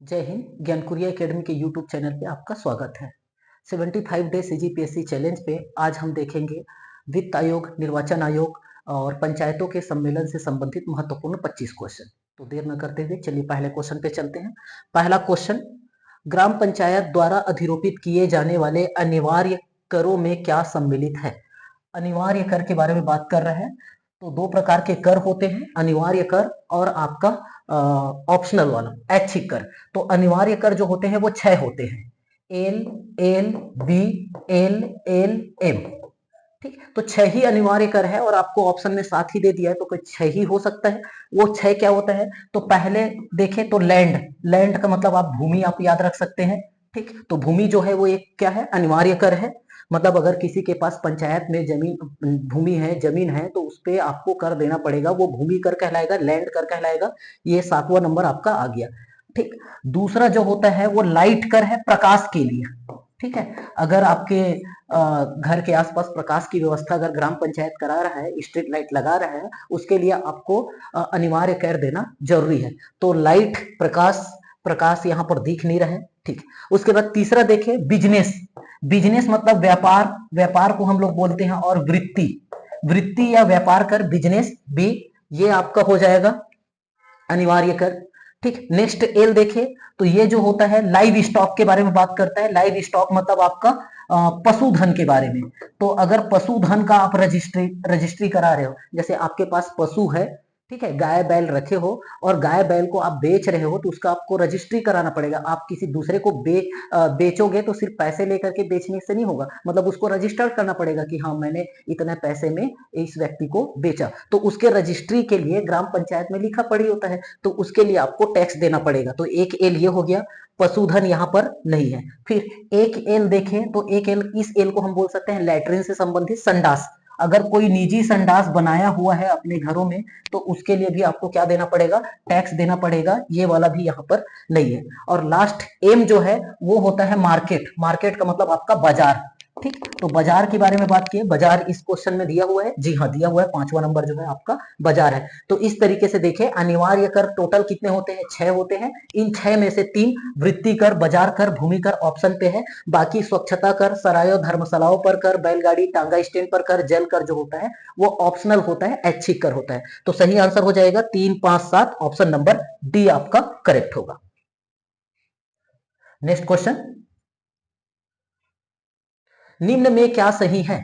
जय हिंद। ज्ञानकुरिया एकेडमी के YouTube channel पे आपका स्वागत है। 75 डे सीजीपीएससी चैलेंज पे आज हम देखेंगे वित्त आयोग, निर्वाचन आयोग और पंचायतों के सम्मेलन से संबंधित महत्वपूर्ण 25 क्वेश्चन। तो देर न करते हुए चलिए पहले क्वेश्चन पे चलते हैं। पहला क्वेश्चन, ग्राम पंचायत द्वारा अधिरोपित किए जाने वाले अनिवार्य करों में क्या सम्मिलित है? अनिवार्य कर के बारे में बात कर रहे हैं। तो दो प्रकार के कर होते हैं, अनिवार्य कर और आपका ऑप्शनल वाला ऐच्छिक कर। तो अनिवार्य कर जो होते हैं वो 6 होते हैं, L, L, B, L, L, M. ठीक, तो 6 ही अनिवार्य कर है और आपको ऑप्शन में 7 ही दे दिया है, तो कोई 6 ही हो सकता है। वो 6 क्या होता है? तो पहले देखें तो लैंड, लैंड का मतलब आप भूमि आप याद रख सकते हैं। ठीक, तो भूमि जो है वो एक क्या है? अनिवार्य कर है। मतलब अगर किसी के पास पंचायत में जमीन भूमि है, जमीन है, तो उस पे आपको कर देना पड़ेगा, वो भूमि कर कहलाएगा, लैंड कर कहलाएगा। ये 7वां नंबर आपका आ गया। ठीक, दूसरा जो होता है वो लाइट कर है, प्रकाश के लिए। ठीक है, अगर आपके घर के आसपास प्रकाश की व्यवस्था अगर ग्राम पंचायत करा रहा है, स्ट्रीट लाइट लगा रहा है, उसके लिए आपको अनिवार्य कर देना जरूरी है। तो लाइट, प्रकाश, प्रकाश यहाँ पर दिख नहीं रहा है। ठीक, उसके बाद तीसरा देखें बिजनेस। बिजनेस मतलब व्यापार, व्यापार को हम लोग बोलते हैं। और वृत्ति, वृत्ति या व्यापार कर, बिजनेस भी, ये आपका हो जाएगा अनिवार्य कर। ठीक, नेक्स्ट एल देखे तो ये जो होता है लाइव स्टॉक के बारे में बात करता है। लाइव स्टॉक मतलब आपका पशुधन के बारे में। तो अगर पशुधन का आप रजिस्ट्री करा रहे हो, जैसे आपके पास पशु है, ठीक है, गाय बैल रखे हो और गाय बैल को आप बेच रहे हो, तो उसका आपको रजिस्ट्री कराना पड़ेगा। आप किसी दूसरे को बेचोगे तो सिर्फ पैसे लेकर के बेचने से नहीं होगा, मतलब उसको रजिस्टर करना पड़ेगा कि हाँ मैंने इतने पैसे में इस व्यक्ति को बेचा। तो उसके रजिस्ट्री के लिए ग्राम पंचायत में लिखा पड़ी होता है, तो उसके लिए आपको टैक्स देना पड़ेगा। तो एक एल ये हो गया, पशुधन यहाँ पर नहीं है। फिर एक एल देखें तो एक एल, इस एल को हम बोल सकते हैं लैट्रिन से संबंधित संडास। अगर कोई निजी संडास बनाया हुआ है अपने घरों में, तो उसके लिए भी आपको क्या देना पड़ेगा? टैक्स देना पड़ेगा। ये वाला भी यहाँ पर नहीं है। और लास्ट एम जो है वो होता है मार्केट। मार्केट का मतलब आपका बाजार। ठीक, तो बाजार के बारे में बात की, बाजार इस क्वेश्चन में दिया हुआ है। जी हाँ, दिया हुआ है, 5वां नंबर जो है आपका बाजार है। तो इस तरीके से देखें, अनिवार्य कर टोटल कितने होते हैं? 6 होते हैं। इन 6 में से 3 वृत्ति कर, बाजार कर, भूमि कर ऑप्शन पे है। बाकी स्वच्छता कर, सरायों धर्मशालाओं पर कर, बैलगाड़ी टांगा स्टैंड पर कर, जल कर जो होता है वो ऑप्शनल होता है, ऐच्छिक कर होता है। तो सही आंसर हो जाएगा 3, 5, 7, ऑप्शन नंबर डी आपका करेक्ट होगा। नेक्स्ट क्वेश्चन, निम्न में क्या सही है?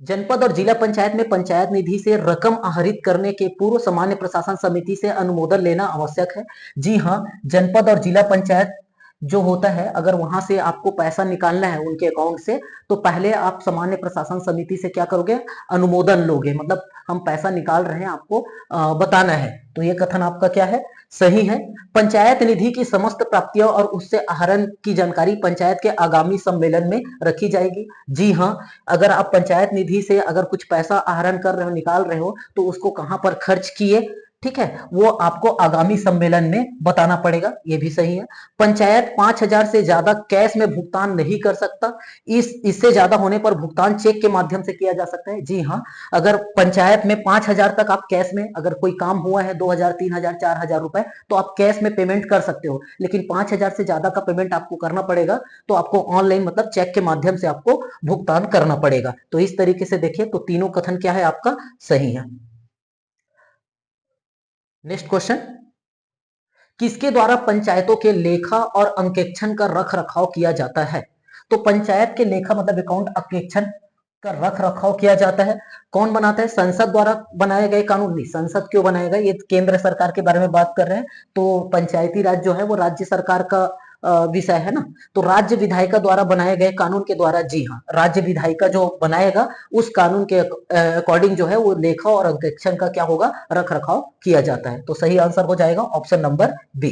जनपद और जिला पंचायत में पंचायत निधि से रकम आहरित करने के पूर्व सामान्य प्रशासन समिति से अनुमोदन लेना आवश्यक है। जी हाँ, जनपद और जिला पंचायत जो होता है, अगर वहां से आपको पैसा निकालना है उनके अकाउंट से, तो पहले आप सामान्य प्रशासन समिति से क्या करोगे? अनुमोदन लोगे। मतलब हम पैसा निकाल रहे हैं, आपको बताना है। तो ये कथन आपका क्या है? सही है। पंचायत निधि की समस्त प्राप्तियों और उससे आहरण की जानकारी पंचायत के आगामी सम्मेलन में रखी जाएगी। जी हाँ, अगर आप पंचायत निधि से अगर कुछ पैसा आहरण कर रहे हो, निकाल रहे हो, तो उसको कहां पर खर्च किए, ठीक है, वो आपको आगामी सम्मेलन में बताना पड़ेगा। ये भी सही है। पंचायत 5,000 से ज्यादा कैश में भुगतान नहीं कर सकता। इससे ज्यादा होने पर भुगतान चेक के माध्यम से किया जा सकता है। जी हाँ, अगर पंचायत में 5,000 तक आप कैश में, अगर कोई काम हुआ है 2,000, 3,000, 4,000 रुपए, तो आप कैश में पेमेंट कर सकते हो। लेकिन 5,000 से ज्यादा का पेमेंट आपको करना पड़ेगा, तो आपको ऑनलाइन मतलब चेक के माध्यम से आपको भुगतान करना पड़ेगा। तो इस तरीके से देखिए, तो तीनों कथन क्या है आपका? सही है। नेक्स्ट क्वेश्चन, किसके द्वारा पंचायतों के लेखा और अंकेक्षण का रख रखाव किया जाता है? तो पंचायत के लेखा मतलब अकाउंट, अंकेक्षण का रख रखाव किया जाता है। कौन बनाता है? संसद द्वारा बनाए गए कानून। नहीं, संसद क्यों बनाएगा? ये केंद्र सरकार के बारे में बात कर रहे हैं। तो पंचायती राज जो है वो राज्य सरकार का विषय है ना। तो राज्य विधायिका द्वारा बनाए गए कानून के द्वारा, जी हाँ, राज्य विधायिका जो बनाएगा उस कानून के अकॉर्डिंग जो है वो लेखा और अंकेक्षण का क्या होगा? रख रखाव किया जाता है। तो सही आंसर हो जाएगा option number B.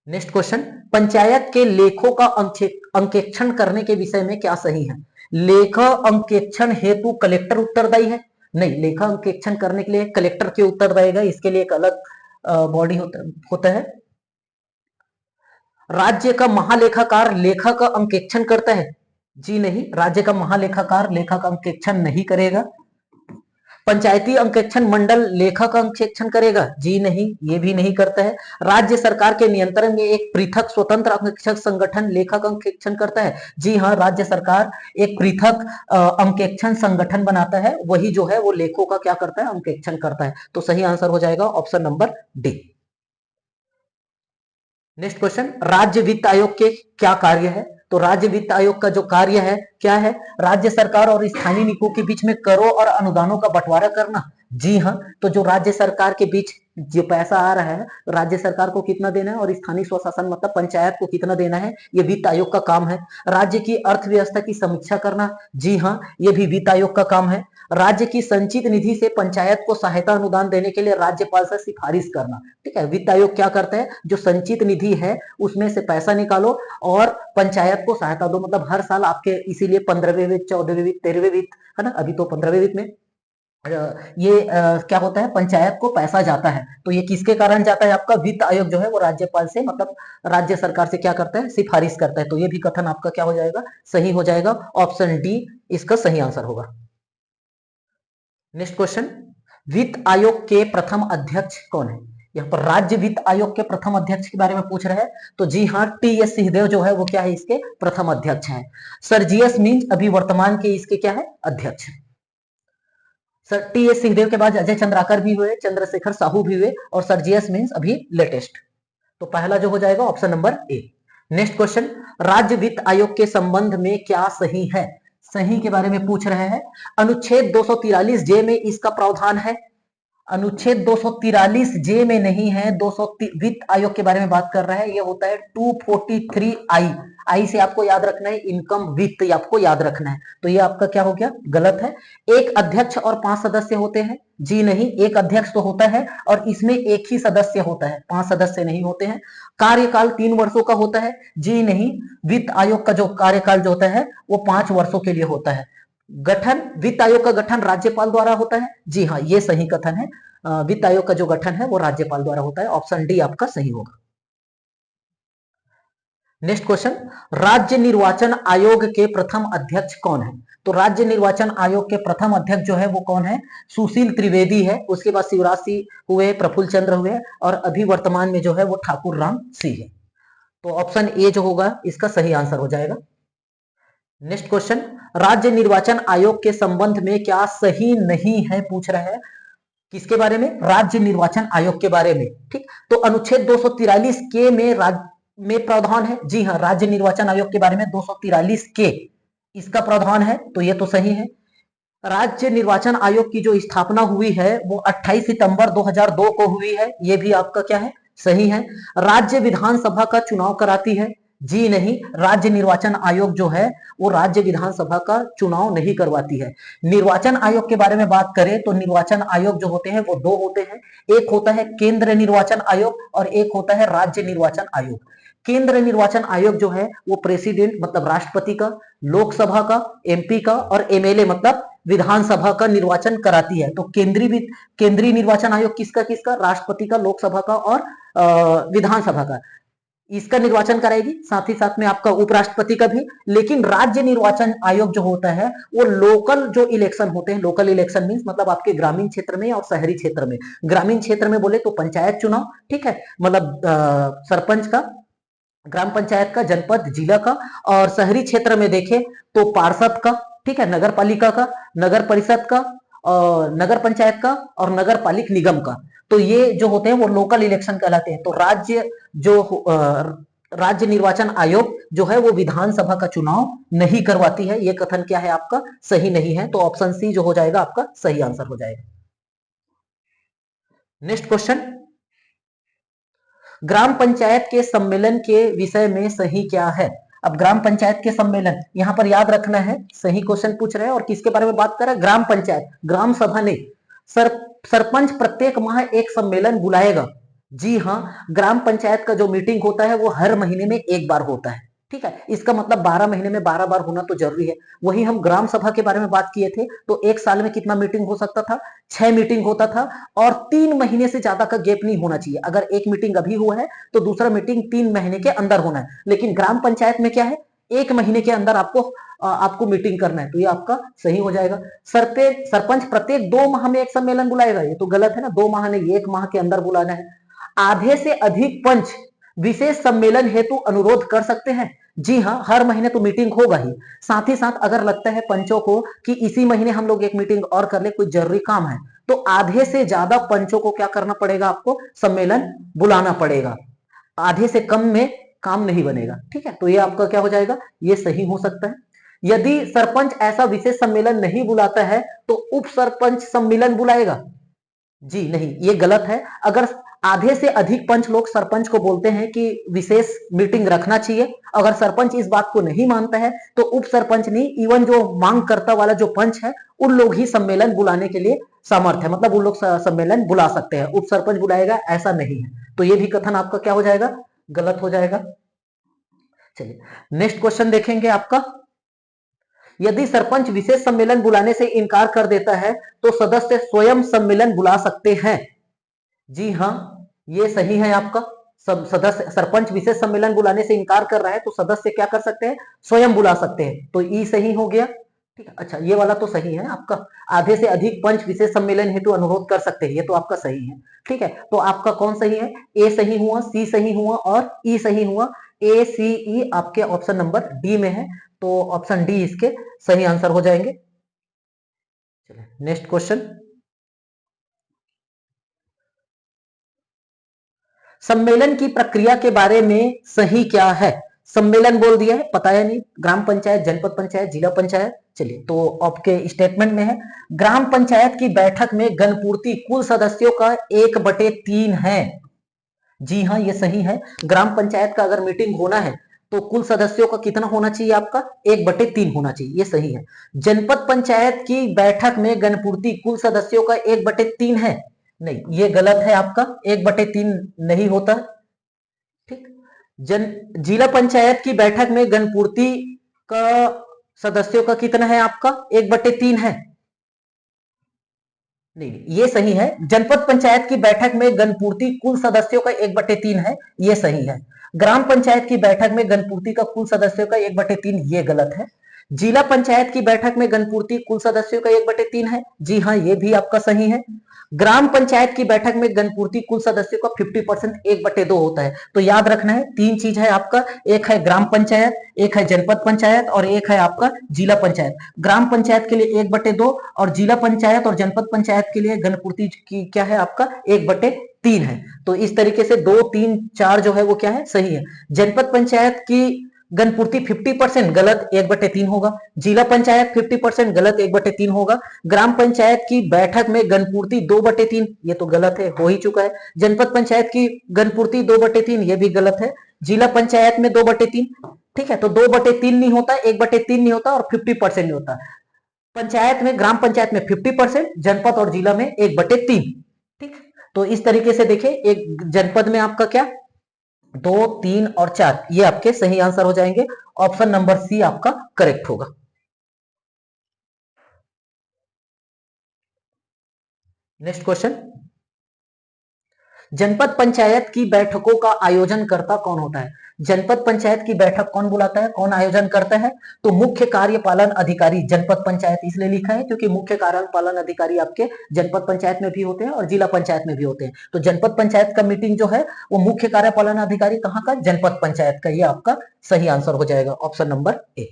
Next question, panchayat के लेखों का अंकेक्षण करने के विषय में क्या सही है? लेखा अंकेक्षण हेतु कलेक्टर उत्तरदायी है? नहीं, लेखा अंकेक्षण करने के लिए कलेक्टर क्यों उत्तरदायी है? इसके लिए एक अलग बॉडी होता है। राज्य का महालेखाकार लेखा का अंकेक्षण करता है? जी नहीं, राज्य का महालेखाकार लेखा का अंकेक्षण नहीं करेगा। पंचायती अंकेक्षण मंडल लेखक अंकेक्षण करेगा? जी नहीं, ये भी नहीं करता है। राज्य सरकार के नियंत्रण में एक पृथक स्वतंत्र अंकेक्षक संगठन लेखक अंकेक्षण करता है? जी हाँ, राज्य सरकार एक पृथक अंकेक्षण संगठन बनाता है, वही जो है वो लेखों का क्या करता है, अंकेक्षण करता है। तो सही आंसर हो जाएगा option number D. Next question, राज्य वित्त आयोग के क्या कार्य है? तो राज्य वित्त आयोग का जो कार्य है क्या है? राज्य सरकार और स्थानीय निकायों के बीच में करों और अनुदानों का बंटवारा करना। जी हाँ, तो जो राज्य सरकार के बीच जो पैसा आ रहा है, राज्य सरकार को कितना देना है और स्थानीय स्वशासन मतलब पंचायत को कितना देना है, ये वित्त आयोग का काम है। राज्य की अर्थव्यवस्था की समीक्षा करना, जी हाँ, ये भी वित्त आयोग का काम है। राज्य की संचित निधि से पंचायत को सहायता अनुदान देने के लिए राज्यपाल से सिफारिश करना। ठीक है, वित्त आयोग क्या करता है, जो संचित निधि है उसमें से पैसा निकालो और पंचायत को सहायता दो। मतलब हर साल आपके इसीलिए 15वें वित्त, 14वें वित्त, 13वें वित्त, है ना, अभी तो 15वें वित्त में ये क्या होता है, पंचायत को पैसा जाता है। तो ये किसके कारण जाता है, आपका वित्त आयोग जो है वो राज्यपाल से मतलब राज्य सरकार से क्या करता है, सिफारिश करता है। तो ये भी कथन आपका क्या हो जाएगा, सही हो जाएगा। ऑप्शन डी इसका सही आंसर होगा। नेक्स्ट क्वेश्चन, वित्त आयोग के प्रथम अध्यक्ष कौन है? यहाँ पर राज्य वित्त आयोग के प्रथम अध्यक्ष के बारे में पूछ रहे हैं। तो जी हाँ, टी.एस. सिंहदेव जो है वो क्या है, इसके प्रथम अध्यक्ष हैं। सर्जियस मिंज अभी वर्तमान के इसके क्या है, अध्यक्ष। Sir T.S.. सिंहदेव के बाद अजय चंद्राकर भी हुए, चंद्रशेखर साहू भी हुए और सर्जियस मिंज अभी लेटेस्ट। तो पहला जो हो जाएगा option number A. Next question, राज्य वित्त आयोग के संबंध में क्या सही है? सही के बारे में पूछ रहे हैं। अनुच्छेद 243 जे में इसका प्रावधान है। अनुच्छेद 243 जे में नहीं है, 200 वित्त आयोग के बारे में बात कर रहा है, ये होता है 243 आई। आई से आपको याद रखना है इनकम वित्त, आपको याद रखना है। तो ये आपका क्या हो गया, गलत है। एक अध्यक्ष और 5 सदस्य होते हैं? जी नहीं, एक अध्यक्ष तो होता है और इसमें एक ही सदस्य होता है, 5 सदस्य नहीं होते हैं। कार्यकाल 3 वर्षों का होता है? जी नहीं, वित्त आयोग का जो कार्यकाल जो होता है वो 5 वर्षों के लिए होता है। गठन, वित्त आयोग का गठन राज्यपाल द्वारा होता है? जी हाँ, ये सही कथन है। वित्त आयोग का जो गठन है वो राज्यपाल द्वारा होता है। ऑप्शन डी आपका सही होगा। नेक्स्ट क्वेश्चन, राज्य निर्वाचन आयोग के प्रथम अध्यक्ष कौन है? तो राज्य निर्वाचन आयोग के प्रथम अध्यक्ष जो है वो कौन है, सुशील त्रिवेदी है। उसके बाद शिवराज सिंह हुए, प्रफुल्ल चंद्र हुए और अभी वर्तमान में जो है वो ठाकुर राम सिंह है। तो ऑप्शन ए जो होगा इसका सही आंसर हो जाएगा। नेक्स्ट क्वेश्चन, राज्य निर्वाचन आयोग के संबंध में क्या सही नहीं है पूछ रहे हैं। किसके बारे में, राज्य निर्वाचन आयोग के बारे में। ठीक, तो अनुच्छेद 243 के में प्रावधान है। जी हाँ, राज्य निर्वाचन आयोग के बारे में 243 के इसका प्रावधान है, तो ये तो सही है। राज्य निर्वाचन आयोग की जो स्थापना हुई है वो 28 सितंबर 2002 को हुई है, ये भी आपका क्या है, सही है। राज्य विधानसभा का चुनाव कराती है? जी नहीं, राज्य निर्वाचन आयोग जो है वो राज्य विधानसभा का चुनाव नहीं करवाती है। निर्वाचन आयोग के बारे में बात करें तो निर्वाचन आयोग जो होते हैं वो 2 होते हैं। एक होता है केंद्र निर्वाचन आयोग और एक होता है राज्य निर्वाचन आयोग। केंद्र निर्वाचन आयोग जो है वो प्रेसिडेंट मतलब राष्ट्रपति का, लोकसभा का, एमपी का और एमएलए मतलब विधानसभा का निर्वाचन कराती है। तो केंद्रीय निर्वाचन आयोग किसका किसका, राष्ट्रपति का, लोकसभा का और विधानसभा का, इसका निर्वाचन कराएगी, साथ ही साथ में आपका उपराष्ट्रपति का भी। लेकिन राज्य निर्वाचन आयोग जो होता है वो लोकल जो इलेक्शन होते हैं, लोकल इलेक्शन मींस मतलब आपके ग्रामीण क्षेत्र में और शहरी क्षेत्र में। ग्रामीण क्षेत्र में बोले तो पंचायत चुनाव, ठीक है, मतलब सरपंच का, ग्राम पंचायत का, जनपद, जिला का, और शहरी क्षेत्र में देखें तो पार्षद का, ठीक है, नगर पालिका का, नगर परिषद का, और नगर पंचायत का और नगर पालिक निगम का। तो ये जो होते हैं वो लोकल इलेक्शन कहलाते हैं। तो राज्य निर्वाचन आयोग जो है वो विधानसभा का चुनाव नहीं करवाती है। ये कथन क्या है आपका, सही नहीं है। तो ऑप्शन सी जो हो जाएगा आपका सही आंसर हो जाएगा। नेक्स्ट क्वेश्चन, ग्राम पंचायत के सम्मेलन के विषय में सही क्या है? अब ग्राम पंचायत के सम्मेलन यहां पर याद रखना है, सही क्वेश्चन पूछ रहे हैं और किसके बारे में बात कर रहे हैं, ग्राम पंचायत, ग्राम सभा नहीं। सरपंच प्रत्येक माह एक सम्मेलन बुलाएगा। जी हाँ, ग्राम पंचायत का जो मीटिंग होता है वो हर महीने में एक बार होता है। ठीक है, इसका मतलब 12 महीने में 12 बार होना तो जरूरी है। वही हम ग्राम सभा के बारे में बात किए थे तो एक साल में कितना मीटिंग हो सकता था, 6 मीटिंग होता था और 3 महीने से ज्यादा का गैप नहीं होना चाहिए। अगर एक मीटिंग अभी हुआ है तो दूसरा मीटिंग 3 महीने के अंदर होना है। लेकिन ग्राम पंचायत में क्या है, 1 महीने के अंदर आपको मीटिंग करना है, तो ये आपका सही हो जाएगा। सरपंच प्रत्येक 2 माह में एक सम्मेलन बुलाएगा, ये तो गलत है ना, 2 माह नहीं 1 माह के अंदर बुलाना है। आधे से अधिक पंच विशेष सम्मेलन हेतु अनुरोध कर सकते हैं। जी हाँ, हर महीने तो मीटिंग होगा ही, साथ ही साथ अगर लगता है पंचों को कि इसी महीने हम लोग एक मीटिंग और कर ले, कोई जरूरी काम है, तो आधे से ज्यादा पंचों को क्या करना पड़ेगा, आपको सम्मेलन बुलाना पड़ेगा। आधे से कम में काम नहीं बनेगा, ठीक है। तो ये आपका क्या हो जाएगा, ये सही हो सकता है। यदि सरपंच ऐसा विशेष सम्मेलन नहीं बुलाता है तो उप सरपंच सम्मेलन बुलाएगा। जी नहीं, ये गलत है। अगर आधे से अधिक पंच लोग सरपंच को बोलते हैं कि विशेष मीटिंग रखना चाहिए, अगर सरपंच इस बात को नहीं मानता है तो उप सरपंच नहीं, इवन जो मांग करता वाला जो पंच है, उन लोग ही सम्मेलन बुलाने के लिए समर्थ है, मतलब उन लोग सम्मेलन बुला सकते हैं, उप सरपंच बुलाएगा ऐसा नहीं है। तो ये भी कथन आपका क्या हो जाएगा, गलत हो जाएगा। चलिए नेक्स्ट क्वेश्चन देखेंगे आपका। यदि सरपंच विशेष सम्मेलन बुलाने से इनकार कर देता है तो सदस्य स्वयं सम्मेलन बुला सकते हैं। जी हाँ, ये सही है आपका। सब सदस्य, सरपंच विशेष सम्मेलन बुलाने से इनकार कर रहा है तो सदस्य क्या कर सकते हैं, स्वयं बुला सकते हैं, तो ई सही हो गया, ठीक है। अच्छा, ये वाला तो सही है आपका, आधे से अधिक पंच विशेष सम्मेलन हेतु अनुरोध कर सकते हैं, ये तो आपका सही है, ठीक है। तो आपका कौन सही है, ए सही हुआ, सी सही हुआ और ई सही हुआ। ए सी ई आपके ऑप्शन नंबर डी में है, तो ऑप्शन डी इसके सही आंसर हो जाएंगे। चलिए नेक्स्ट क्वेश्चन। सम्मेलन की प्रक्रिया के बारे में सही क्या है। सम्मेलन बोल दिया है, पता है नहीं, ग्राम पंचायत, जनपद पंचायत, जिला पंचायत। चलिए, तो आपके स्टेटमेंट में है, ग्राम पंचायत की बैठक में गणपूर्ति कुल सदस्यों का 1/3 है। जी हाँ, ये सही है। ग्राम पंचायत का अगर मीटिंग होना है तो कुल सदस्यों का कितना होना चाहिए, आपका 1/3 होना चाहिए, ये सही है। जनपद पंचायत की बैठक में गणपूर्ति कुल सदस्यों का 1/3 है, नहीं, ये गलत है आपका, 1/3 नहीं होता, ठीक। जिला पंचायत की बैठक में गणपूर्ति का सदस्यों का कितना है, आपका 1/3 है, नहीं, ये सही है। जनपद पंचायत की बैठक में गणपूर्ति कुल सदस्यों का 1/3 है, ये सही है। ग्राम पंचायत की बैठक में गणपूर्ति का कुल सदस्यों का 1/3, ये गलत है। जिला पंचायत की बैठक में गणपूर्ति कुल सदस्यों का 1/3 है, जी हाँ, ये भी आपका सही है। ग्राम पंचायत की बैठक में गणपूर्ति कुल सदस्यों का 50% 1/2 होता है। तो याद रखना है, 3 चीज है आपका, एक है ग्राम पंचायत, एक है जनपद पंचायत और एक है आपका जिला पंचायत। ग्राम पंचायत के लिए 1/2 और जिला पंचायत और जनपद पंचायत के लिए गणपूर्ति की क्या है, आपका 1/3 है। तो इस तरीके से 2, 3, 4 जो है वो क्या है, सही है। जनपद पंचायत की गणपूर्ति 50% गलत, 1/3 होगा। जिला पंचायत 50% गलत, 1/3 होगा। ग्राम पंचायत की बैठक में गणपूर्ति 2/3, ये तो गलत है, हो ही चुका है। जनपद पंचायत की गणपूर्ति 2/3, ये भी गलत है। जिला पंचायत में 2/3, ठीक है, तो 2/3 नहीं होता, 1/3 नहीं होता और 50% नहीं होता। पंचायत में, ग्राम पंचायत में 50%, जनपद और जिला में 1/3, ठीक। तो इस तरीके से देखिए, एक जनपद में आपका क्या 2, 3 और 4, ये आपके सही आंसर हो जाएंगे। ऑप्शन नंबर सी आपका करेक्ट होगा। Next question. जनपद पंचायत की बैठकों का आयोजन करता कौन होता है। जनपद पंचायत की बैठक कौन बुलाता है, कौन आयोजन करता है, तो मुख्य कार्यपालन अधिकारी जनपद पंचायत इसलिए लिखा है क्योंकि मुख्य कार्यपालन अधिकारी आपके जनपद पंचायत में भी होते हैं और जिला पंचायत में भी होते हैं। तो जनपद पंचायत का मीटिंग जो है वो मुख्य कार्यपालन अधिकारी कहाँ का, जनपद पंचायत का, ये आपका सही आंसर हो जाएगा, option number A.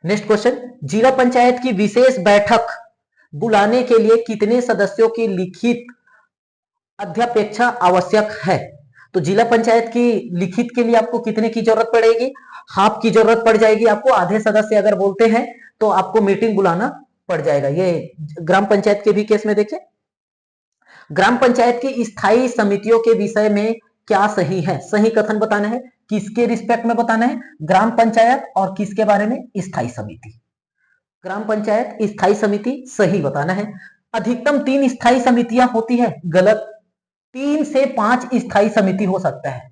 Next question. जिला पंचायत की विशेष बैठक बुलाने के लिए कितने सदस्यों की लिखित अध्यपेक्षा आवश्यक है। तो जिला पंचायत की लिखित के लिए आपको कितने की जरूरत पड़ेगी, हाफ की जरूरत पड़ जाएगी आपको। आधे सदस्य अगर बोलते हैं तो आपको मीटिंग बुलाना पड़ जाएगा। ये ग्राम पंचायत के भी केस में देखिए, ग्राम पंचायत की स्थायी समितियों के विषय में क्या सही है, सही कथन बताना है, किसके रिस्पेक्ट में बताना है, ग्राम पंचायत और किसके बारे में, स्थायी समिति। ग्राम पंचायत स्थायी समिति सही बताना है। अधिकतम 3 स्थायी समितियां होती है, गलत। 3 से 5 स्थायी समिति हो सकता है,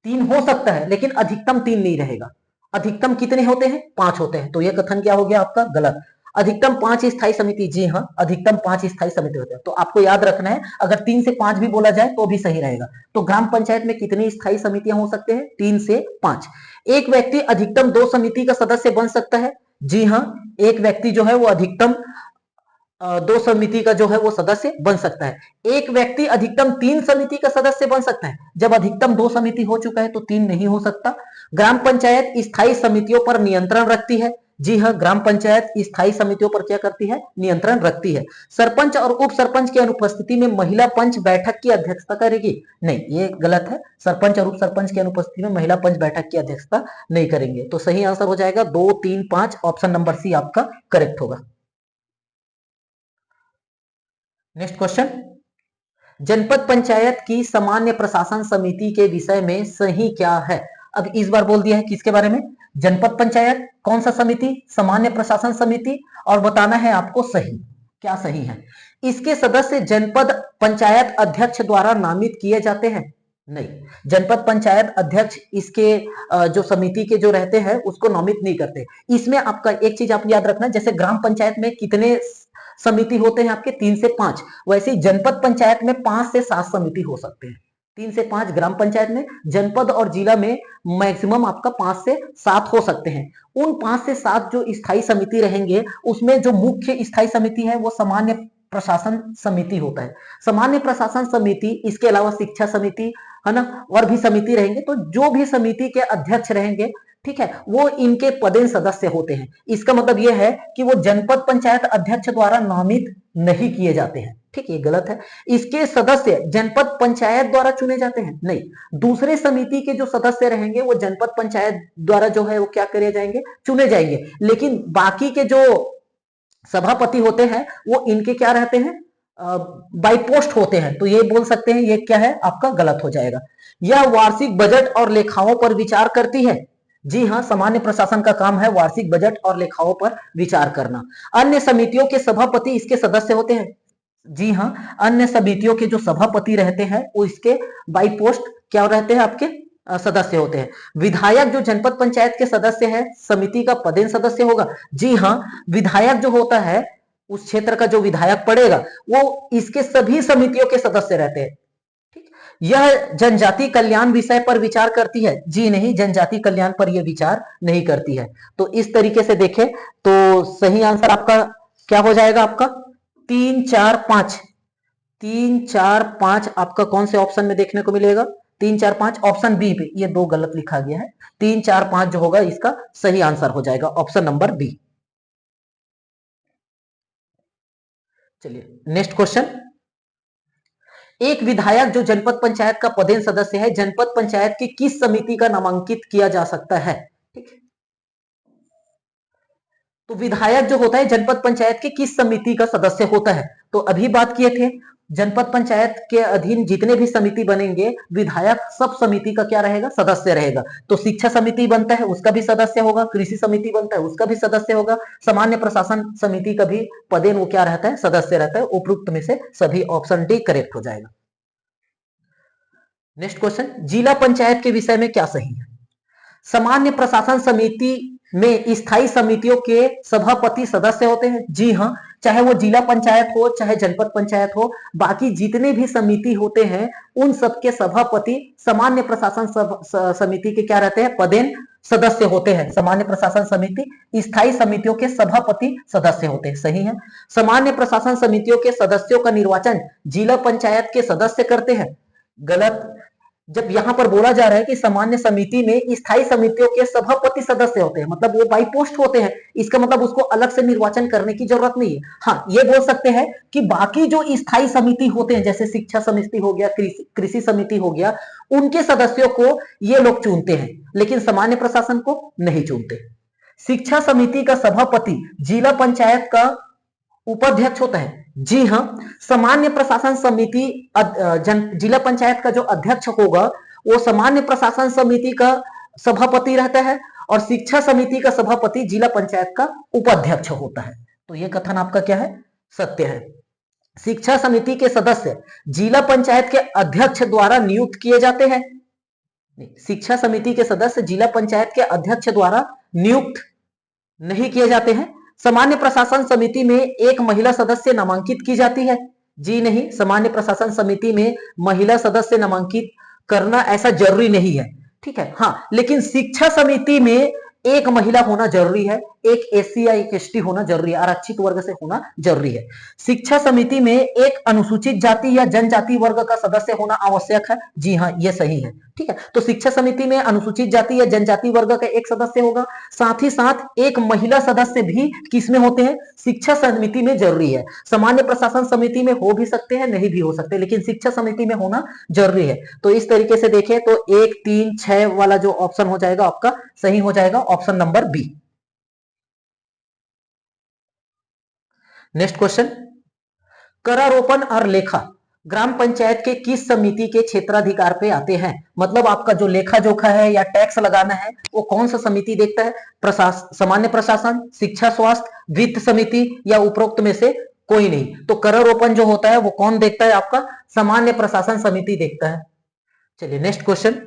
3 हो सकता है लेकिन अधिकतम 3 नहीं रहेगा। अधिकतम कितने होते हैं, 5 होते हैं। तो यह कथन क्या हो गया आपका, गलत। अधिकतम 5 स्थायी समिति, जी हाँ, अधिकतम 5 स्थायी समिति होते हैं। तो आपको याद रखना है, अगर 3 से 5 भी बोला जाए तो भी सही रहेगा। तो ग्राम पंचायत में कितनी स्थायी समितियां हो सकते हैं? 3 से 5। एक व्यक्ति अधिकतम 2 समिति का सदस्य बन सकता है, जी हाँ, एक व्यक्ति जो है वो अधिकतम 2 समिति का जो है वो सदस्य बन सकता है। एक व्यक्ति अधिकतम 3 समिति का सदस्य बन सकता है। जब अधिकतम 2 समिति हो चुका है तो 3 नहीं हो सकता। ग्राम पंचायत स्थायी समितियों पर नियंत्रण रखती है, जी हाँ, ग्राम पंचायत स्थायी समितियों पर क्या करती है? नियंत्रण रखती है। सरपंच और उप सरपंच की अनुपस्थिति में महिला पंच बैठक की अध्यक्षता करेगी? नहीं, ये गलत है। सरपंच और उप सरपंच की अनुपस्थिति में महिला पंच बैठक की अध्यक्षता नहीं करेंगे। तो सही आंसर हो जाएगा 2, 3, 5, ऑप्शन नंबर सी आपका करेक्ट होगा। नेक्स्ट क्वेश्चन, जनपद पंचायत की सामान्य प्रशासन समिति के विषय में सही क्या है? अब इस बार बोल दिया है किसके बारे में? जनपद पंचायत, कौन सा समिति? सामान्य प्रशासन समिति, और बताना है आपको सही क्या सही है। इसके सदस्य जनपद पंचायत अध्यक्ष द्वारा नामित किए जाते हैं? नहीं, जनपद पंचायत अध्यक्ष इसके जो समिति के जो रहते हैं उसको नामित नहीं करते। इसमें आपका एक चीज आप याद रखना, जैसे ग्राम पंचायत में कितने समिति होते हैं आपके? 3 से 5। वैसे ही जनपद पंचायत में 5 से 7 समिति हो सकते हैं। 3 से 5 ग्राम पंचायत में, जनपद और जिला में मैक्सिमम आपका 5 से 7 हो सकते हैं। उन 5 से 7 जो स्थायी समिति रहेंगे उसमें जो मुख्य स्थायी समिति है वो सामान्य प्रशासन समिति होता है। सामान्य प्रशासन समिति, इसके अलावा शिक्षा समिति है ना, और भी समिति रहेंगे। तो जो भी समिति के अध्यक्ष रहेंगे, ठीक है, वो इनके पदेन सदस्य होते हैं। इसका मतलब यह है कि वो जनपद पंचायत अध्यक्ष द्वारा नामित नहीं किए जाते हैं। ठीक, ये गलत है। इसके सदस्य जनपद पंचायत द्वारा चुने जाते हैं? नहीं, दूसरे समिति के जो सदस्य रहेंगे वो जनपद पंचायत द्वारा जो है वो क्या करे जाएंगे? चुने जाएंगे। लेकिन बाकी के जो सभापति होते हैं वो इनके क्या रहते हैं? बाई पोस्ट होते हैं। तो ये बोल सकते हैं ये क्या है आपका? गलत हो जाएगा। यह वार्षिक बजट और लेखाओं पर विचार करती है? जी हाँ, सामान्य प्रशासन का काम है वार्षिक बजट और लेखाओं पर विचार करना। अन्य समितियों के सभापति इसके सदस्य होते हैं? जी हाँ, अन्य समितियों के जो सभापति रहते हैं वो इसके बाई पोस्ट क्या रहते हैं? आपके सदस्य होते हैं। विधायक जो जनपद पंचायत के सदस्य है, समिति का पदेन सदस्य होगा? जी हाँ, विधायक जो होता है उस क्षेत्र का जो विधायक पड़ेगा वो इसके सभी समितियों के सदस्य रहते हैं। ठीक, यह जनजाति कल्याण विषय पर विचार करती है? जी नहीं, जनजाति कल्याण पर यह विचार नहीं करती है। तो इस तरीके से देखें तो सही आंसर आपका क्या हो जाएगा? आपका 3, 4, 5। 3, 4, 5 आपका कौन से ऑप्शन में देखने को मिलेगा? 3, 4, 5 ऑप्शन बी पे, ये 2 गलत लिखा गया है। 3, 4, 5 जो होगा इसका सही आंसर हो जाएगा ऑप्शन नंबर बी। चलिए नेक्स्ट क्वेश्चन, एक विधायक जो जनपद पंचायत का पदेन सदस्य है, जनपद पंचायत की किस समिति का नामांकित किया जा सकता है? ठीक, तो विधायक जो होता है जनपद पंचायत की किस समिति का सदस्य होता है? तो अभी बात किए थे जनपद पंचायत के अधीन जितने भी समिति बनेंगे, विधायक सब समिति का क्या रहेगा? सदस्य रहेगा। तो शिक्षा समिति बनता है उसका भी सदस्य होगा, कृषि समिति बनता है उसका भी सदस्य होगा, सामान्य प्रशासन समिति का भी पदेन वो क्या रहता है? सदस्य रहता है। उपरोक्त में से सभी ऑप्शन डी करेक्ट हो जाएगा। नेक्स्ट क्वेश्चन, जिला पंचायत के विषय में क्या सही है? सामान्य प्रशासन समिति में स्थायी समितियों के सभापति सदस्य होते हैं? जी हाँ, चाहे वो जिला पंचायत हो चाहे जनपद पंचायत हो, बाकी जितने भी समिति होते हैं उन सबके सभापति सामान्य प्रशासन समिति के क्या रहते हैं? पदेन सदस्य होते हैं। सामान्य प्रशासन समिति स्थायी समितियों के सभापति सदस्य होते हैं। सही है। सामान्य प्रशासन समितियों के सदस्यों का निर्वाचन जिला पंचायत के सदस्य करते हैं? गलत। जब यहां पर बोला जा रहा है कि सामान्य समिति में स्थायी समितियों के सभापति सदस्य होते हैं, मतलब वो बाई पोस्ट होते हैं, इसका मतलब उसको अलग से निर्वाचन करने की जरूरत नहीं है। हाँ, ये बोल सकते हैं कि बाकी जो स्थायी समिति होते हैं, जैसे शिक्षा समिति हो गया, कृषि समिति हो गया, उनके सदस्यों को ये लोग चुनते हैं, लेकिन सामान्य प्रशासन को नहीं चुनते। शिक्षा समिति का सभापति जिला पंचायत का उपाध्यक्ष होता है? जी हाँ, सामान्य प्रशासन समिति जिला पंचायत का जो अध्यक्ष होगा वो सामान्य प्रशासन समिति का सभापति रहता है, और शिक्षा समिति का सभापति जिला पंचायत का उपाध्यक्ष होता है। तो ये कथन आपका क्या है? सत्य है। शिक्षा समिति के सदस्य जिला पंचायत के अध्यक्ष द्वारा नियुक्त किए जाते हैं? शिक्षा समिति के सदस्य जिला पंचायत के अध्यक्ष द्वारा नियुक्त नहीं किए जाते हैं, सामान्य प्रशासन समिति में एक महिला सदस्य नामांकित की जाती है? जी नहीं, सामान्य प्रशासन समिति में महिला सदस्य नामांकित करना ऐसा जरूरी नहीं है, ठीक है। हाँ, लेकिन शिक्षा समिति में एक महिला होना जरूरी है, एक एससी या एक एसटी होना जरूरी है, आरक्षित वर्ग से होना जरूरी है। शिक्षा समिति में एक अनुसूचित जाति या जनजाति वर्ग का सदस्य होना आवश्यक है? जी हाँ, ये सही है, ठीक है। तो शिक्षा समिति में अनुसूचित जाति या जनजाति वर्ग का एक सदस्य होगा, साथ ही साथ एक महिला सदस्य भी किसमें होते हैं? शिक्षा समिति में जरूरी है। सामान्य प्रशासन समिति में हो भी सकते हैं, नहीं भी हो सकते, लेकिन शिक्षा समिति में होना जरूरी है। तो इस तरीके से देखें तो 1, 3, 6 वाला जो ऑप्शन हो जाएगा आपका सही हो जाएगा, option number B. Next question, करारोपण और लेखा ग्राम पंचायत के किस समिति के क्षेत्राधिकार पे आते हैं? मतलब आपका जो लेखा जोखा है या टैक्स लगाना है वो कौन सा समिति देखता है? सामान्य प्रशासन, शिक्षा स्वास्थ्य, वित्त समिति या उपरोक्त में से कोई नहीं। तो करारोपण जो होता है वो कौन देखता है? आपका सामान्य प्रशासन समिति देखता है। चलिए नेक्स्ट क्वेश्चन,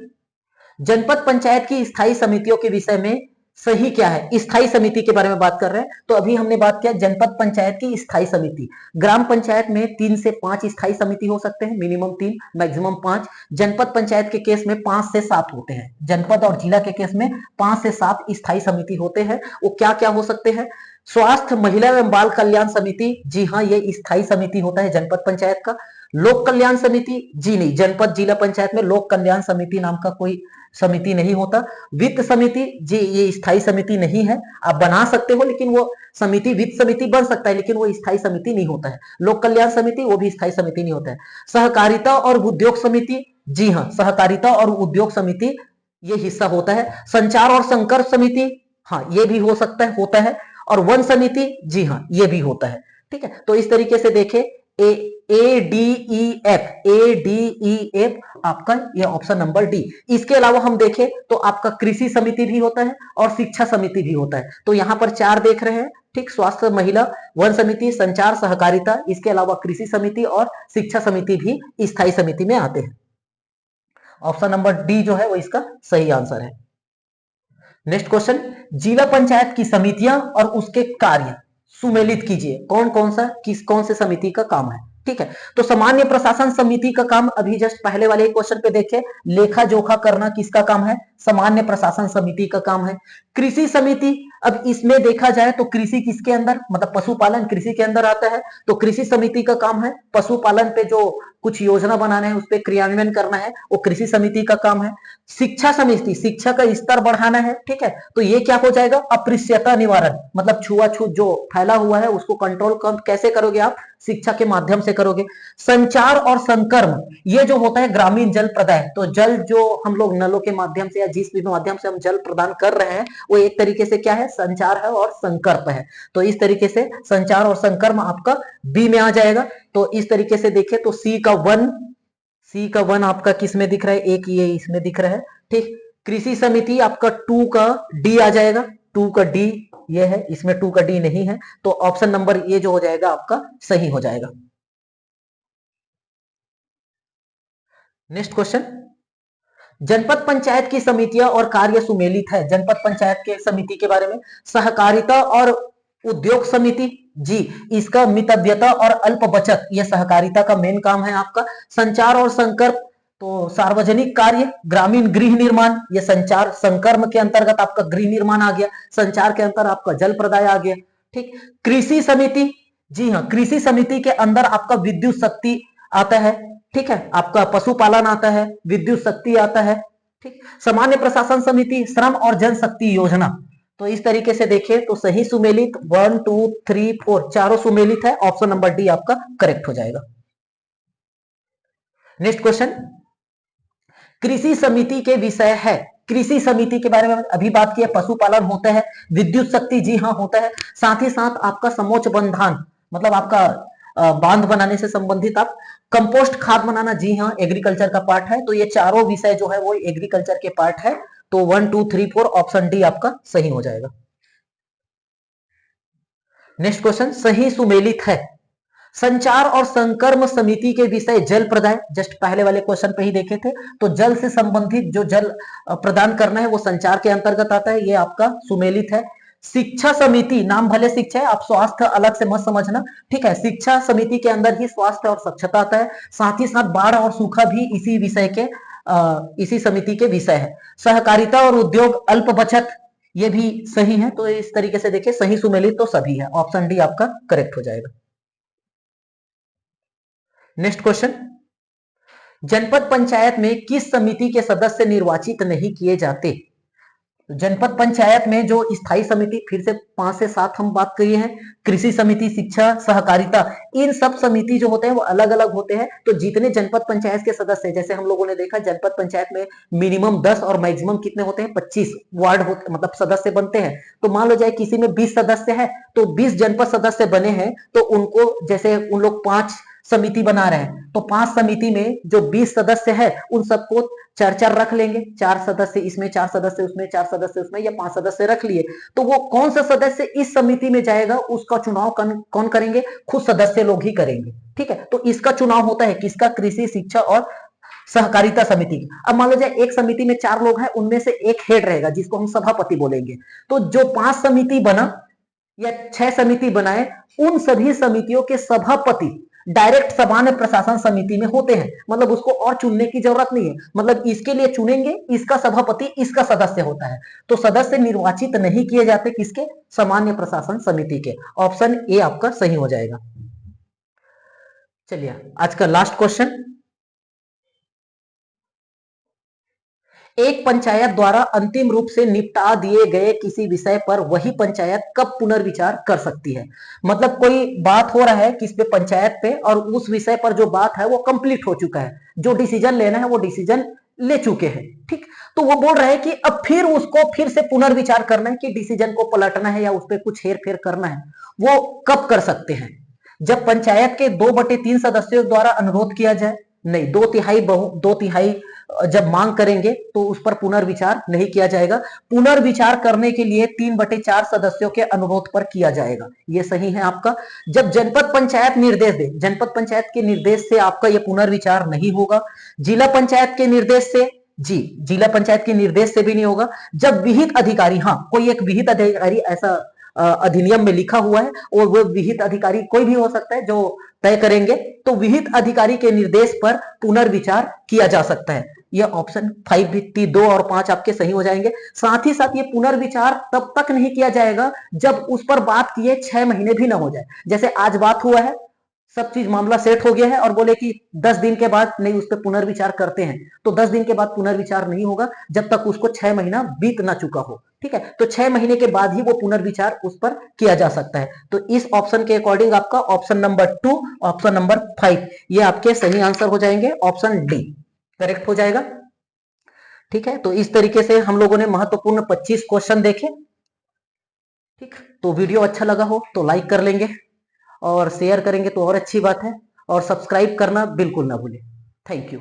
जनपद पंचायत की स्थायी समितियों के विषय में सही क्या है? स्थायी समिति के बारे में बात कर रहे हैं। तो अभी हमने बात किया जनपद पंचायत की स्थायी समिति। ग्राम पंचायत में 3 से 5 स्थायी समिति हो सकते हैं, मिनिमम 3, मैक्सिमम 5। जनपद पंचायत के केस में 5 से 7 होते हैं। जनपद और जिला के केस में 5 से 7 स्थायी समिति होते हैं। वो क्या क्या हो सकते हैं? स्वास्थ्य, महिला एवं बाल कल्याण समिति, जी हाँ, ये स्थायी समिति होता है जनपद पंचायत का। लोक कल्याण समिति, जी नहीं, जनपद जिला पंचायत में लोक कल्याण समिति नाम का कोई समिति नहीं होता। वित्त समिति, जी ये स्थायी समिति नहीं है, आप बना सकते हो लेकिन वो समिति वित्त समिति बन सकता है लेकिन वो स्थायी समिति नहीं होता है। लोक कल्याण समिति वो भी स्थायी समिति नहीं होता है। सहकारिता और उद्योग समिति, जी हाँ, सहकारिता और उद्योग समिति ये हिस्सा होता है। संचार और संपर्क समिति, हाँ ये भी हो सकता है, होता है। और वन समिति, जी हाँ, ये भी होता है, ठीक है। तो इस तरीके से देखें ADEF आपका ये ऑप्शन नंबर डी। इसके अलावा हम देखें तो आपका कृषि समिति भी होता है और शिक्षा समिति भी होता है। तो यहाँ पर 4 देख रहे हैं, ठीक, स्वास्थ्य, महिला, वन समिति, संचार, सहकारिता, इसके अलावा कृषि समिति और शिक्षा समिति भी स्थायी समिति में आते हैं। ऑप्शन नंबर डी जो है वो इसका सही आंसर है। नेक्स्ट क्वेश्चन, जिला पंचायत की समितियां और उसके कार्य सुमेलित कीजिए। कौन से समिति का काम है? ठीक है, तो सामान्य प्रशासन समिति का काम अभी जस्ट पहले वाले क्वेश्चन पे देखे, लेखा जोखा करना किसका काम है? सामान्य प्रशासन समिति का काम है। कृषि समिति, अब इसमें देखा जाए तो कृषि किसके अंदर, मतलब पशुपालन कृषि के अंदर आता है, तो कृषि समिति का काम है पशुपालन पे जो कुछ योजना बनाना है उस पर क्रियान्वयन करना है, वो कृषि समिति का काम है। शिक्षा समिति, शिक्षा का स्तर बढ़ाना है, ठीक है, तो ये क्या हो जाएगा? अस्पृश्यता निवारण, मतलब छुआछूत जो फैला हुआ है उसको कंट्रोल कैसे करोगे आप? शिक्षा के माध्यम से करोगे। संचार और संकर्म, ये जो होता है ग्रामीण जल प्रदाय, तो जल जो हम लोग नलों के माध्यम से या जिस भी माध्यम से हम जल प्रदान कर रहे हैं वो एक तरीके से क्या है? संचार है और संकर्प है। तो इस तरीके से संचार और संकर्म आपका बी में आ जाएगा। तो इस तरीके से देखें तो सी का वन आपका किस में दिख रहा है? एक ये इसमें दिख रहा है, ठीक। कृषि समिति आपका 2 का डी आ जाएगा, 2 का डी ये है, इसमें 2 का डी नहीं है, तो ऑप्शन नंबर ये जो हो जाएगा आपका सही हो जाएगा। नेक्स्ट क्वेश्चन, जनपद पंचायत की समितियां और कार्य सुमेलित है। जनपद पंचायत के समिति के बारे में, सहकारिता और उद्योग समिति, जी इसका मितव्यता और अल्प बचत ये सहकारिता का मेन काम है आपका। संचार और संकर्प, तो सार्वजनिक कार्य, ग्रामीण गृह निर्माण, ये संचार संकर्म के अंतर्गत आपका गृह निर्माण आ गया, संचार के अंतर आपका जल प्रदाय आ गया, ठीक। कृषि समिति, जी हाँ, कृषि समिति के अंदर आपका विद्युत शक्ति आता है, ठीक है, आपका पशुपालन आता है, विद्युत शक्ति आता है, ठीक। सामान्य प्रशासन समिति, श्रम और जनशक्ति योजना, तो इस तरीके से देखें तो सही सुमेलित 1 2 3 4 चारों सुमेलित है। ऑप्शन नंबर डी आपका करेक्ट हो जाएगा। नेक्स्ट क्वेश्चन, कृषि समिति के विषय है। कृषि समिति के बारे में अभी बात किया, पशुपालन होता है, विद्युत शक्ति, जी हाँ होता है, साथ ही साथ आपका समोच्च बंधान, मतलब आपका बांध बनाने से संबंधित, आप कंपोस्ट खाद बनाना, जी हाँ एग्रीकल्चर का पार्ट है। तो ये चारों विषय जो है वो एग्रीकल्चर के पार्ट है। तो 1 2 3 4 ऑप्शन डी आपका सही हो जाएगा। नेक्स्ट क्वेश्चन, सही सुमेलित है। संचार और संकर्म समिति के विषय जल प्रदाय, जस्ट पहले वाले क्वेश्चन पे ही देखे थे, तो जल से संबंधित जो जल प्रदान करना है वो संचार के अंतर्गत आता है, ये आपका सुमेलित है। शिक्षा समिति, नाम भले शिक्षा है, आप स्वास्थ्य अलग से मत समझना, ठीक है। शिक्षा समिति के अंदर ही स्वास्थ्य और स्वच्छता आता है। साथ ही साथ बाढ़ और सूखा भी इसी विषय के इसी समिति के विषय है। सहकारिता और उद्योग अल्प बचत, ये भी सही है। तो इस तरीके से देखिए, सही सुमेलित तो सभी है, ऑप्शन डी आपका करेक्ट हो जाएगा। नेक्स्ट क्वेश्चन, जनपद पंचायत में किस समिति के सदस्य निर्वाचित नहीं किए जाते? जनपद पंचायत में जो स्थायी समिति, फिर से 5 से 7 हम बात करिए हैं, कृषि समिति, शिक्षा, सहकारिता, इन सब समिति जो होते हैं वो अलग अलग होते हैं। तो जितने जनपद पंचायत के सदस्य हैं, जैसे हम लोगों ने देखा जनपद पंचायत में मिनिमम 10 और मैक्सिमम कितने होते हैं, 25 वार्ड होते, मतलब सदस्य बनते हैं। तो मान लो जाए किसी में 20 सदस्य है, तो 20 जनपद सदस्य बने हैं, तो उनको जैसे उन लोग 5 समिति बना रहे हैं, तो 5 समिति में जो 20 सदस्य है उन सबको 4-4 रख लेंगे, 4 सदस्य इसमें, 4 सदस्य उसमें, 4 सदस्य उसमें, या 5 सदस्य रख लिए। तो वो कौन सा सदस्य इस समिति में जाएगा उसका चुनाव कौन करेंगे? खुद सदस्य लोग ही करेंगे, ठीक है। तो इसका चुनाव होता है किसका? कृषि, शिक्षा और सहकारिता समिति। अब मान लो जाए एक समिति में 4 लोग हैं, उनमें से एक हेड रहेगा जिसको हम सभापति बोलेंगे। तो जो 5 समिति बना या 6 समिति बनाए, उन सभी समितियों के सभापति डायरेक्ट सामान्य प्रशासन समिति में होते हैं। मतलब उसको और चुनने की जरूरत नहीं है, मतलब इसके लिए चुनेंगे, इसका सभापति इसका सदस्य होता है। तो सदस्य निर्वाचित नहीं किए जाते किसके? सामान्य प्रशासन समिति के। ऑप्शन ए आपका सही हो जाएगा। चलिए आज का लास्ट क्वेश्चन, एक पंचायत द्वारा अंतिम रूप से निपटा दिए गए किसी विषय पर वही पंचायत कब पुनर्विचार कर सकती है? मतलब कोई बात हो रहा है किस पे? पंचायत पे, और उस विषय पर जो बात है वो कंप्लीट हो चुका है, जो डिसीजन लेना है वो डिसीजन ले चुके हैं, ठीक। तो वो बोल रहे हैं कि अब फिर उसको फिर से पुनर्विचार करना है कि डिसीजन को पलटना है या उस पर कुछ हेर फेर करना है। वो कब कर सकते हैं? जब पंचायत के 2/3 सदस्यों द्वारा अनुरोध किया जाए, नहीं, 2/3 जब मांग करेंगे तो उस पर पुनर्विचार नहीं किया जाएगा। पुनर्विचार करने के लिए 3/4 सदस्यों के अनुरोध पर किया जाएगा, ये सही है आपका। जब जनपद पंचायत निर्देश दे, जनपद पंचायत के निर्देश से आपका ये पुनर्विचार नहीं होगा। जिला पंचायत के निर्देश से, जी, जिला पंचायत के निर्देश से भी नहीं होगा। जब विहित अधिकारी, हाँ, कोई एक विहित अधिकारी ऐसा अधिनियम में लिखा हुआ है, और वो विहित अधिकारी कोई भी हो सकता है जो तय करेंगे, तो विहित अधिकारी के निर्देश पर पुनर्विचार किया जा सकता है। ये ऑप्शन 5, 2 और 5 आपके सही हो जाएंगे। साथ ही साथ ये पुनर्विचार तब तक नहीं किया जाएगा जब उस पर बात किए 6 महीने भी ना हो जाए। जैसे आज बात हुआ है, सब चीज मामला सेट हो गया है, और बोले कि 10 दिन के बाद नहीं उस पर पुनर्विचार करते हैं, तो 10 दिन के बाद पुनर्विचार नहीं होगा जब तक उसको 6 महीना बीत ना चुका हो, ठीक है। तो 6 महीने के बाद ही वो पुनर्विचार उस पर किया जा सकता है। तो इस ऑप्शन के अकॉर्डिंग आपका ऑप्शन नंबर 2, ऑप्शन नंबर 5 ये आपके सही आंसर हो जाएंगे। ऑप्शन डी करेक्ट हो जाएगा, ठीक है। तो इस तरीके से हम लोगों ने महत्वपूर्ण 25 क्वेश्चन देखे, ठीक। तो वीडियो अच्छा लगा हो तो लाइक कर लेंगे, और शेयर करेंगे तो और अच्छी बात है, और सब्सक्राइब करना बिल्कुल ना भूलें। Thank you.